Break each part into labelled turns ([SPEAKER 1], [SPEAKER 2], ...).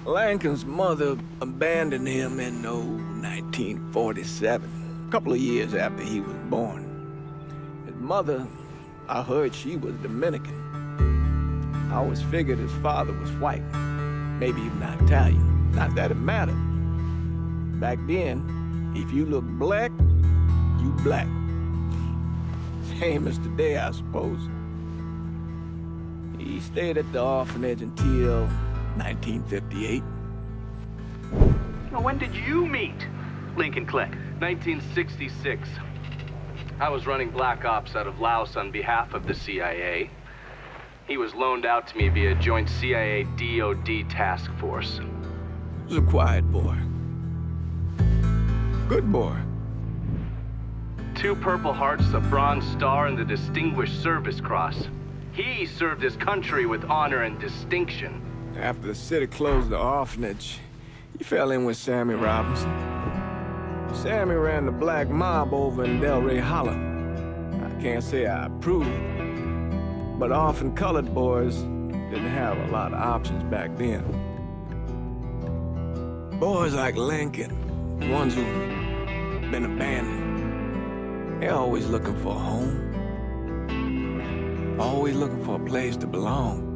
[SPEAKER 1] Lincoln's mother abandoned him in 1947, a couple of years after he was born. His mother, I heard she was Dominican. I always figured his father was white, maybe even Italian. Not that it mattered. Back then, if you look black, you black. Same as today, I suppose. He stayed at the orphanage until 1958.
[SPEAKER 2] Now, when did you meet Lincoln Click?
[SPEAKER 3] 1966. I was running Black Ops out of Laos on behalf of the CIA. He was loaned out to me via joint CIA-DOD task force.
[SPEAKER 1] He was a quiet boy. Good boy.
[SPEAKER 3] 2 Purple Hearts, a Bronze Star, and the Distinguished Service Cross. He served his country with honor and distinction.
[SPEAKER 1] After the city closed the orphanage, he fell in with Sammy Robinson. Sammy ran the black mob over in Delray Hollow. I can't say I approved, but orphan colored boys didn't have a lot of options back then. Boys like Lincoln, the ones who've been abandoned, they're always looking for a home. Always looking for a place to belong.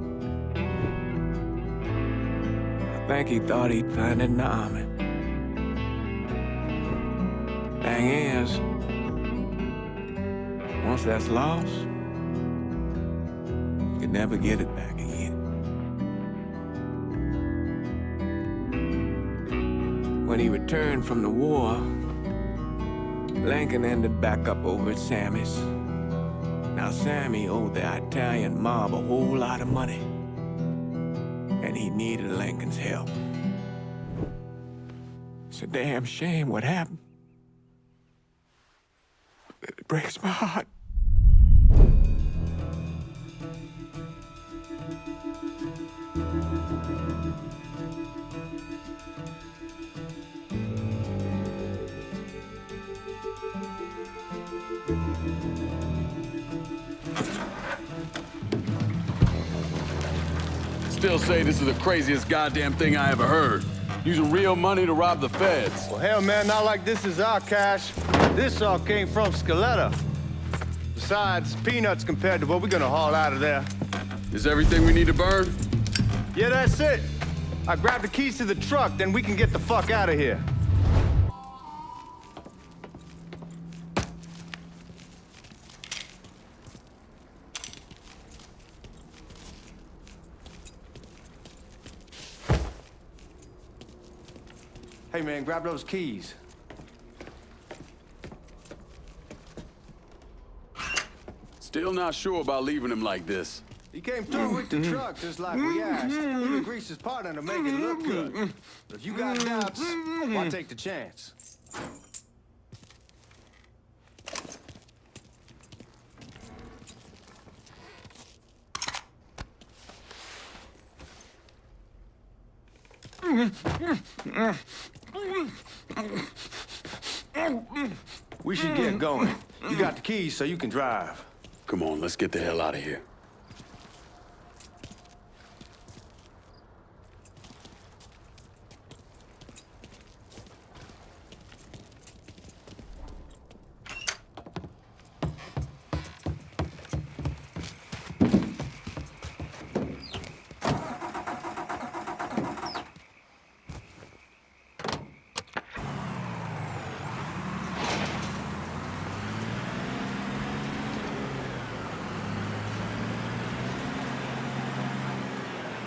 [SPEAKER 1] I think he thought he'd find it in the army. Thing is, once that's lost, you can never get it back again. When he returned from the war, Lincoln ended back up over at Sammy's. Now, Sammy owed the Italian mob a whole lot of money, and he needed Lincoln's help. It's a damn shame what happened. It breaks my heart.
[SPEAKER 4] Still say this is the craziest goddamn thing I ever heard. Using real money to rob the feds.
[SPEAKER 5] Well, hell, man, not like this is our cash. This all came from Scaletta. Besides, peanuts compared to what we're gonna haul out of there.
[SPEAKER 4] Is everything we need to burn?
[SPEAKER 5] Yeah, that's it. I grabbed the keys to the truck, then we can get the fuck out of here. Hey, man, grab those keys.
[SPEAKER 4] Still not sure about leaving him like this.
[SPEAKER 5] He came through with the truck just like we asked. Even greased his partner to make it look good. But if you got doubts, why take the chance? We should get going. You got the keys so you can drive.
[SPEAKER 4] Come on, let's get the hell out of here.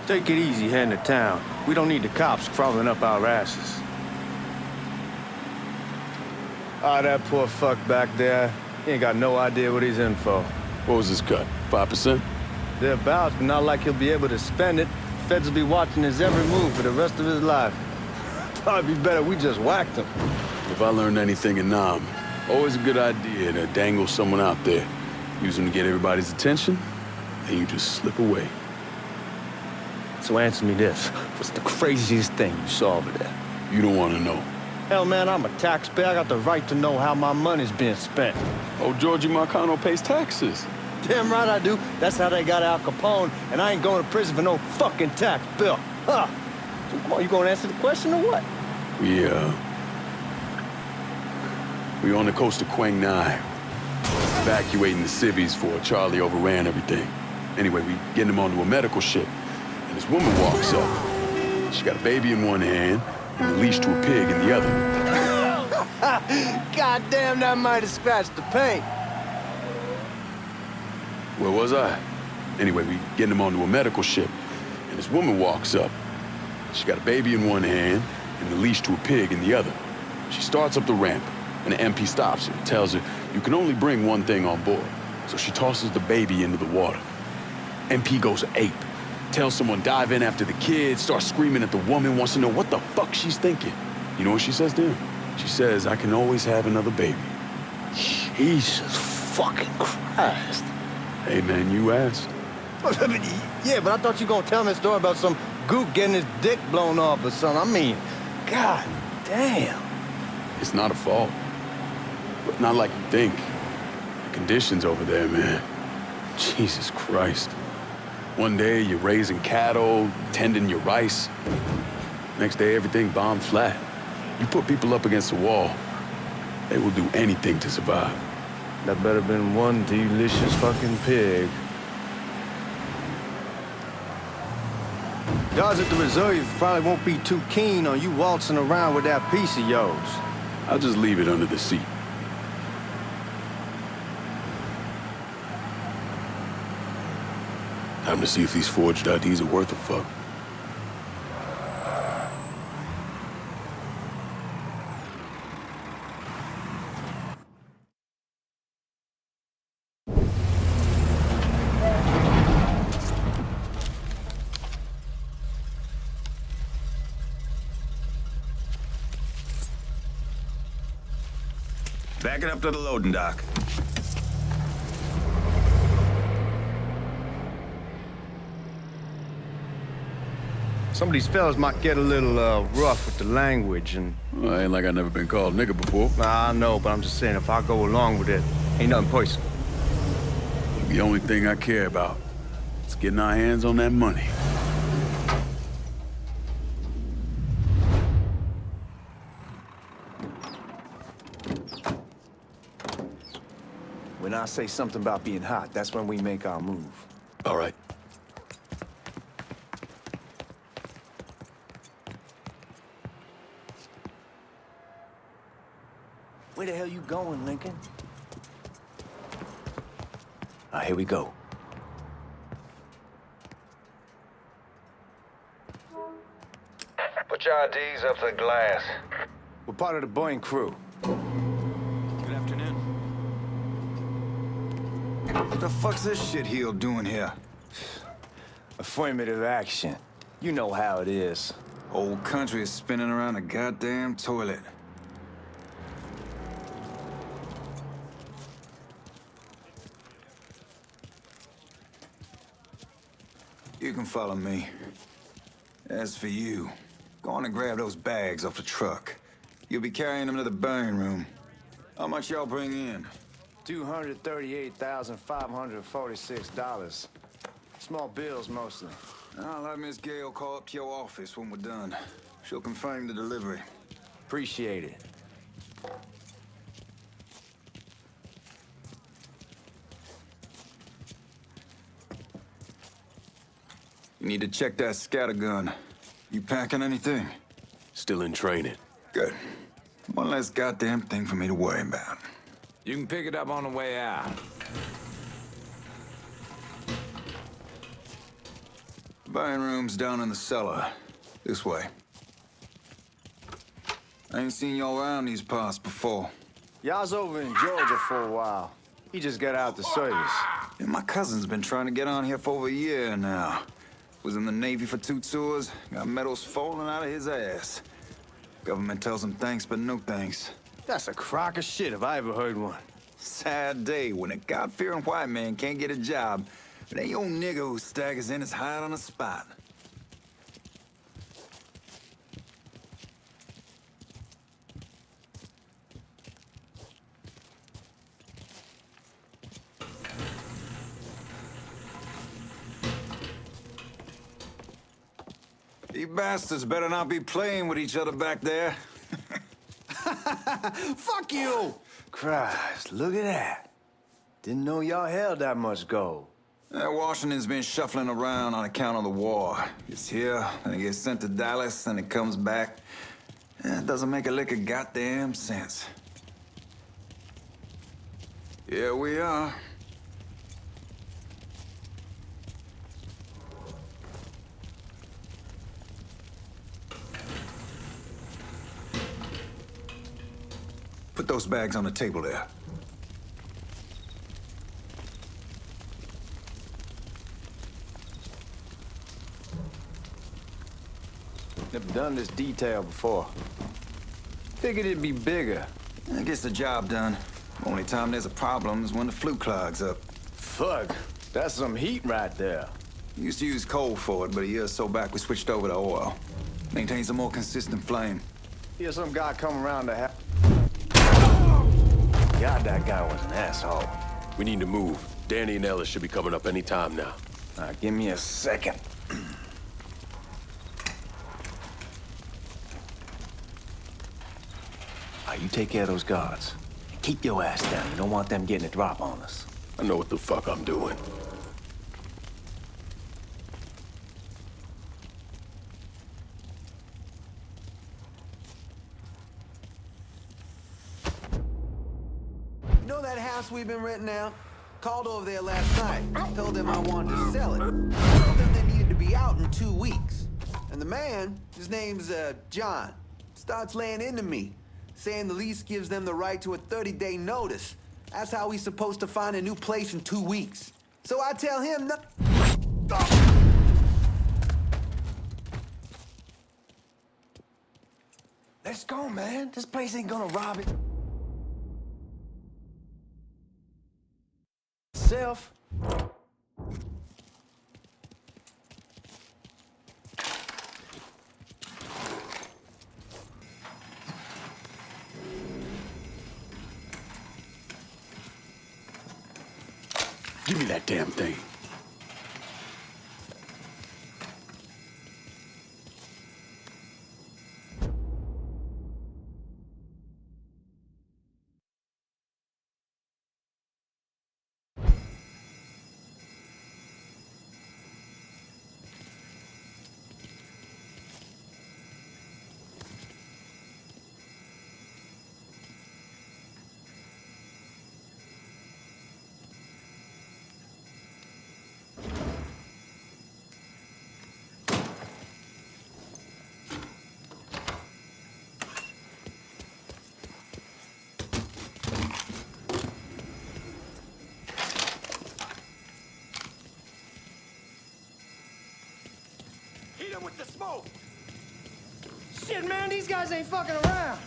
[SPEAKER 5] Take it easy heading to town. We don't need the cops crawling up our asses. Ah, that poor fuck back there. He ain't got no idea what he's in for.
[SPEAKER 4] What was his cut? 5%?
[SPEAKER 5] Thereabouts, but not like he'll be able to spend it. Feds will be watching his every move for the rest of his life. Probably be better we just whacked him.
[SPEAKER 4] If I learned anything in Nam, always a good idea to dangle someone out there. Use them to get everybody's attention, then you just slip away.
[SPEAKER 5] So answer me this. What's the craziest thing you saw over there?
[SPEAKER 4] You don't want to know.
[SPEAKER 5] Hell, man, I'm a taxpayer. I got the right to know how my money's being spent.
[SPEAKER 4] Oh, Georgie Marcano pays taxes.
[SPEAKER 5] Damn right I do. That's how they got Al Capone, and I ain't going to prison for no fucking tax bill. Huh? So come on, you gonna answer the question or what?
[SPEAKER 4] We on the coast of Quang Nai, evacuating the civvies for Charlie overran everything. Anyway, we getting him onto a medical ship, and this woman walks up. She got a baby in one hand and a leash to a pig in the other.
[SPEAKER 5] God damn, that might have scratched the paint.
[SPEAKER 4] Where was I? Anyway, we getting him onto a medical ship, and this woman walks up. She got a baby in one hand and the leash to a pig in the other. She starts up the ramp, and the MP stops her and tells her, you can only bring one thing on board. So she tosses the baby into the water. MP goes ape, tells someone dive in after the kid, starts screaming at the woman, wants to know what the fuck she's thinking. You know what she says to him? She says, I can always have another baby.
[SPEAKER 5] Jesus fucking Christ.
[SPEAKER 4] Hey man, you asked.
[SPEAKER 5] Yeah, but I thought you were gonna tell me a story about some gook getting his dick blown off or something. I mean, God damn.
[SPEAKER 4] It's not a fault. But not like you think. The conditions over there, man. Jesus Christ. One day you're raising cattle, tending your rice. Next day everything bombed flat. You put people up against the wall, they will do anything to survive.
[SPEAKER 5] That better been one delicious fucking pig. Guys at the reserve probably won't be too keen on you waltzing around with that piece of yours.
[SPEAKER 4] I'll just leave it under the seat. Time to see if these forged IDs are worth a fuck.
[SPEAKER 6] Back it up to the loading dock.
[SPEAKER 5] Some of these fellas might get a little rough with the language and...
[SPEAKER 4] Well, ain't like I never been called nigga before.
[SPEAKER 5] Nah, I know, but I'm just saying if I go along with it, ain't nothing personal.
[SPEAKER 4] The only thing I care about is getting our hands on that money.
[SPEAKER 7] When I say something about being hot, that's when we make our move.
[SPEAKER 4] All right.
[SPEAKER 7] Where the hell you going, Lincoln? Here we go.
[SPEAKER 6] Put your IDs up to the glass.
[SPEAKER 7] We're part of the Boeing crew.
[SPEAKER 6] Good afternoon. What the fuck's this shitheel doing here?
[SPEAKER 7] Affirmative action. You know how it is.
[SPEAKER 6] Whole country is spinning around a goddamn toilet. You can follow me. As for you, go on and grab those bags off the truck. You'll be carrying them to the burn room. How much y'all bring in?
[SPEAKER 7] $238,546. Small bills, mostly.
[SPEAKER 6] I'll have Miss Gale call up to your office when we're done. She'll confirm the delivery.
[SPEAKER 7] Appreciate it.
[SPEAKER 6] You need to check that scatter gun. You packing anything?
[SPEAKER 4] Still in training.
[SPEAKER 6] Good. One less goddamn thing for me to worry about.
[SPEAKER 8] You can pick it up on the way out.
[SPEAKER 6] Buying room's down in the cellar. This way. I ain't seen y'all around these parts before.
[SPEAKER 7] Y'all's over in Georgia for a while. He just got out the service.
[SPEAKER 6] Yeah, my cousin's been trying to get on here for over a year now. Was in the Navy for 2 tours, got medals falling out of his ass. Government tells him thanks, but no thanks.
[SPEAKER 7] That's a crock of shit if I ever heard one.
[SPEAKER 6] Sad day when a God-fearing white man can't get a job, but ain't old nigga who staggers in is hired on the spot. You bastards better not be playing with each other back there.
[SPEAKER 7] Fuck you! Christ, look at that. Didn't know y'all held that much gold.
[SPEAKER 6] Washington's been shuffling around on account of the war. It's here, then it gets sent to Dallas, then it comes back. It doesn't make a lick of goddamn sense. Here we are. Put those bags on the table there.
[SPEAKER 7] Never done this detail before. Figured it'd be bigger.
[SPEAKER 6] It gets the job done. Only time there's a problem is when the flue clogs up.
[SPEAKER 7] Fuck, that's some heat right there.
[SPEAKER 6] Used to use coal for it, but a year or so back we switched over to oil. Maintains a more consistent flame.
[SPEAKER 7] Hear some guy come around to have... God, that guy was an asshole.
[SPEAKER 9] We need to move. Danny and Ellis should be coming up any time now.
[SPEAKER 7] Give me a second. You take care of those guards. Keep your ass down. You don't want them getting a drop on us.
[SPEAKER 9] I know what the fuck I'm doing.
[SPEAKER 10] You know that house we've been renting out? Called over there last night. Told them I wanted to sell it. Told them they needed to be out in 2 weeks. And the man, his name's John, starts laying into me, saying the lease gives them the right to a 30-day notice. That's how he's supposed to find a new place in 2 weeks. So I tell him no.
[SPEAKER 7] Let's go, man. This place ain't gonna rob it. Self.
[SPEAKER 4] Give me that damn thing.
[SPEAKER 7] With the smoke! Shit, man, these guys ain't fucking around.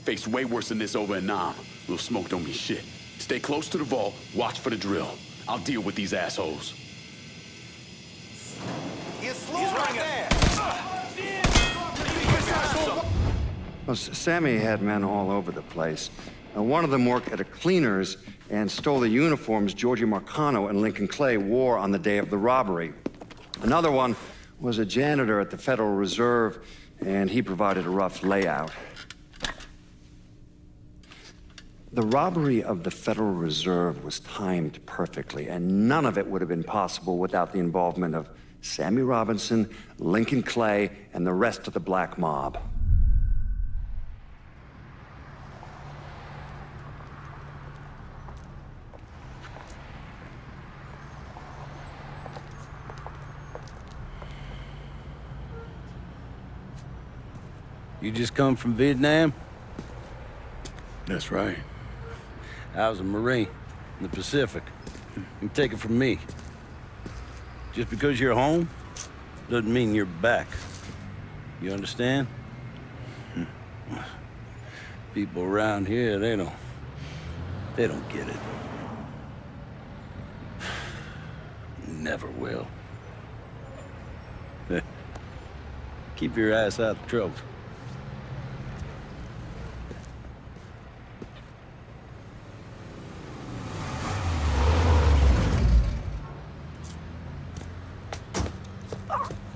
[SPEAKER 4] Faced way worse than this over in Nam. Little smoke don't mean shit. Stay close to the vault, watch for the drill. I'll deal with these assholes.
[SPEAKER 10] He's right there!
[SPEAKER 11] Well, Sammy had men all over the place. One of them worked at a cleaner's and stole the uniforms Georgie Marcano and Lincoln Clay wore on the day of the robbery. Another one was a janitor at the Federal Reserve, and he provided a rough layout. The robbery of the Federal Reserve was timed perfectly, and none of it would have been possible without the involvement of Sammy Robinson, Lincoln Clay, and the rest of the black mob.
[SPEAKER 5] You just come from Vietnam?
[SPEAKER 4] That's right.
[SPEAKER 5] I was a Marine in the Pacific. You take it from me. Just because you're home doesn't mean you're back. You understand? People around here, they don't get it. Never will. Keep your ass out of trouble.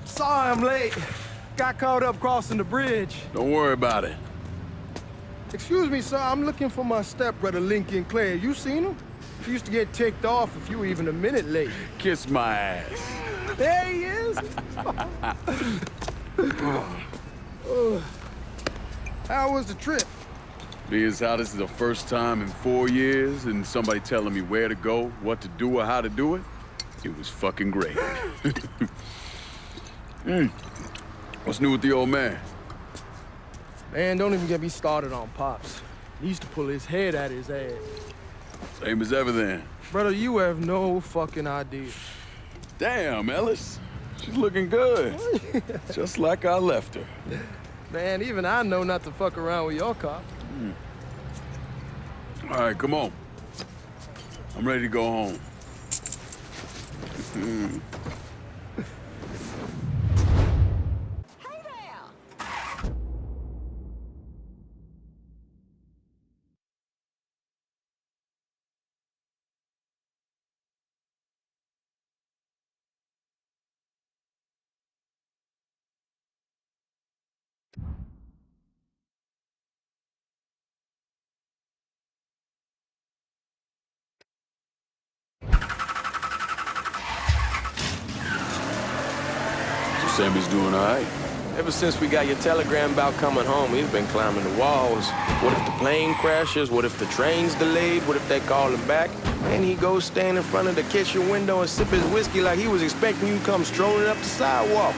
[SPEAKER 7] Sorry I'm late.
[SPEAKER 12] Got caught up crossing the bridge.
[SPEAKER 4] Don't worry about it.
[SPEAKER 12] Excuse me, sir. I'm looking for my stepbrother, Lincoln Clay. You seen him? He used to get ticked off if you were even a minute late.
[SPEAKER 4] Kiss my ass.
[SPEAKER 12] There he is. How was the trip?
[SPEAKER 4] Being as how this is the first time in 4 years and somebody telling me where to go, what to do, or how to do it, it was fucking great. What's new with the old man?
[SPEAKER 12] Man, don't even get me started on Pops. He used to pull his head out his ass.
[SPEAKER 4] Same as ever then.
[SPEAKER 12] Brother, you have no fucking idea.
[SPEAKER 4] Damn, Ellis. She's looking good. Just like I left her.
[SPEAKER 12] Man, even I know not to fuck around with your cop.
[SPEAKER 4] All right, come on. I'm ready to go home. Sammy's doing all right.
[SPEAKER 9] Ever since we got your telegram about coming home, he's been climbing the walls. What if the plane crashes? What if the train's delayed? What if they call him back? And he goes stand in front of the kitchen window and sip his whiskey like he was expecting you to come strolling up the sidewalk.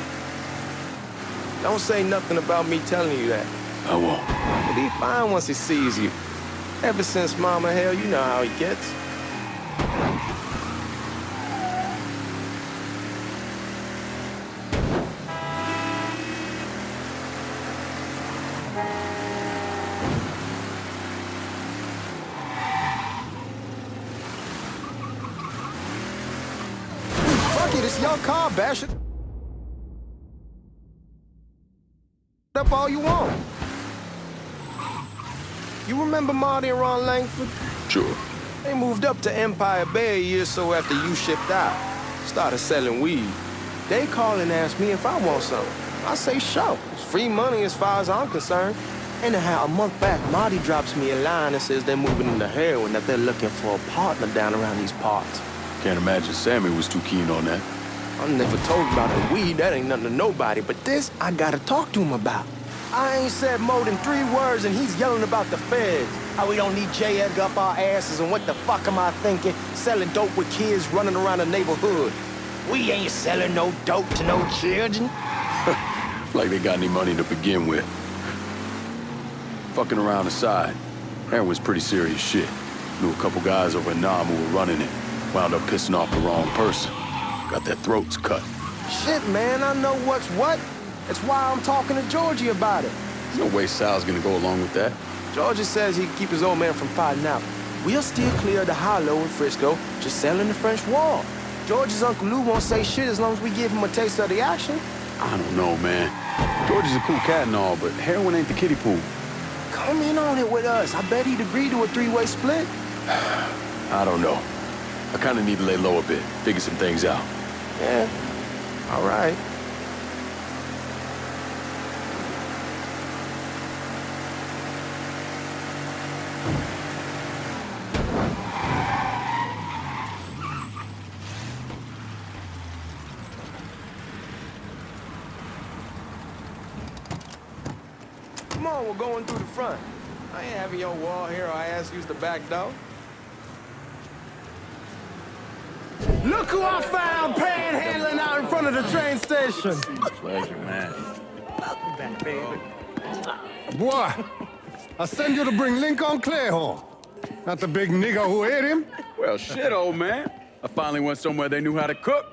[SPEAKER 9] Don't say nothing about me telling you that.
[SPEAKER 4] I won't.
[SPEAKER 9] He'll be fine once he sees you. Ever since Mama, hell, you know how he gets.
[SPEAKER 12] It's your car, bash it up all you want.
[SPEAKER 9] You remember Marty and Ron Langford?
[SPEAKER 4] Sure.
[SPEAKER 9] They moved up to Empire Bay a year or so after you shipped out. Started selling weed. They call and ask me if I want something. I say sure. It's free money as far as I'm concerned. Anyhow, a month back, Marty drops me a line and says they're moving into heroin, that they're looking for a partner down around these parts.
[SPEAKER 4] Can't imagine Sammy was too keen on that.
[SPEAKER 9] I never told about the weed, that ain't nothing to nobody, but this I gotta talk to him about. I ain't said more than 3 words and he's yelling about the feds. How we don't need J. Edgar up our asses and what the fuck am I thinking? Selling dope with kids running around the neighborhood. We ain't selling no dope to no children.
[SPEAKER 4] Like they got any money to begin with. Fucking around aside, heroin's pretty serious shit. Knew a couple guys over in Nam who were running it. Wound up pissing off the wrong person. Got their throats cut.
[SPEAKER 9] Shit, man, I know what's what. That's why I'm talking to Georgie about it.
[SPEAKER 4] There's no way Sal's gonna go along with that.
[SPEAKER 9] Georgie says he can keep his old man from fighting out. We'll still clear the hollow in Frisco, just selling the French Wall. George's Uncle Lou won't say shit as long as we give him a taste of the action.
[SPEAKER 4] I don't know, man. Georgie's a cool cat and all, but heroin ain't the kiddie pool.
[SPEAKER 9] Come in on it with us. I bet he'd agree to a 3-way split.
[SPEAKER 4] I don't know. I kinda need to lay low a bit, figure some things out.
[SPEAKER 9] Yeah, all right. Come on, we're going through the front. I ain't having your wall here or I ask you use the back door.
[SPEAKER 12] Look who I found panhandling out in front of the train station.
[SPEAKER 4] Pleasure, man.
[SPEAKER 12] Welcome back, baby. Boy, I send you to bring Lincoln Clay home. Not the big nigga who ate him.
[SPEAKER 4] Well, shit, old man. I finally went somewhere they knew how to cook.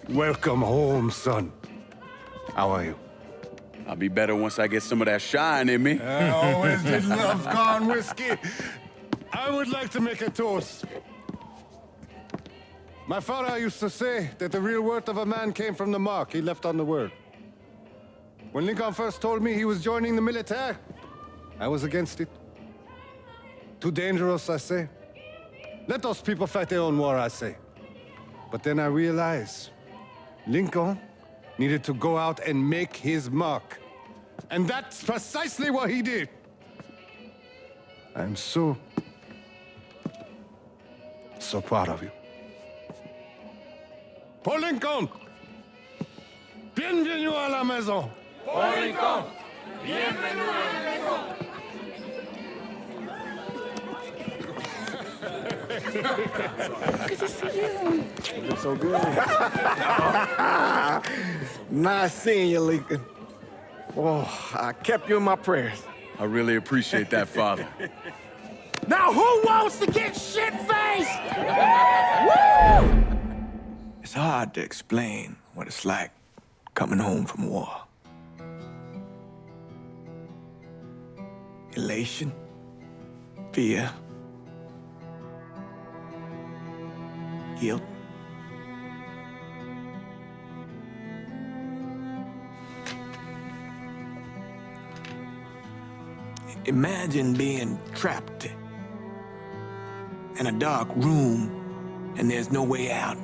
[SPEAKER 12] Welcome home, son. How are you?
[SPEAKER 4] I'll be better once I get some of that shine in me.
[SPEAKER 12] I always did love corn whiskey. I would like to make a toast. My father used to say that the real worth of a man came from the mark he left on the world. When Lincoln first told me he was joining the military, I was against it. Too dangerous, I say. Let those people fight their own war, I say. But then I realized Lincoln needed to go out and make his mark. And that's precisely what he did. I'm so proud of you. Paul Lincoln! Bienvenue à la maison!
[SPEAKER 9] Paul Lincoln, bienvenue à la maison.
[SPEAKER 1] Good to see you. You look so good. Nice seeing you, Lincoln. Oh, I kept you in my prayers.
[SPEAKER 4] I really appreciate that, Father.
[SPEAKER 9] Now who wants to get shit-faced?
[SPEAKER 1] Woo! It's hard to explain what it's like coming home from war. Elation, fear, guilt. Imagine being trapped in a dark room and there's no way out.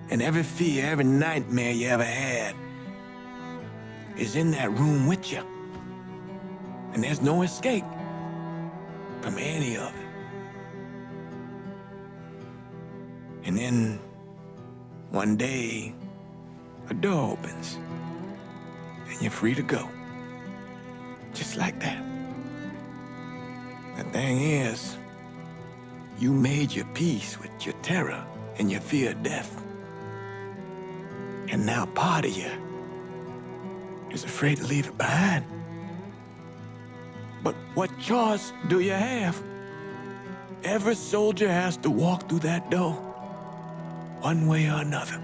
[SPEAKER 1] And every fear, every nightmare you ever had is in that room with you. And there's no escape from any of it. And then one day, a door opens and you're free to go. Just like that. The thing is, you made your peace with your terror and your fear of death. And now part of you is afraid to leave it behind. But what choice do you have? Every soldier has to walk through that door, one way or another.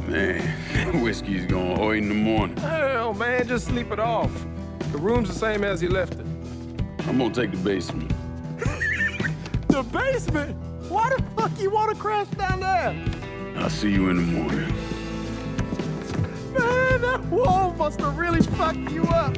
[SPEAKER 4] Man, whiskey's gonna hoy in the morning.
[SPEAKER 13] Hell, man, just sleep it off. The room's the same as you left it.
[SPEAKER 4] I'm gonna take the basement.
[SPEAKER 9] The basement? Why the fuck you want to crash down there?
[SPEAKER 4] I'll see you in the morning.
[SPEAKER 9] Man, that wall must have really fucked you up.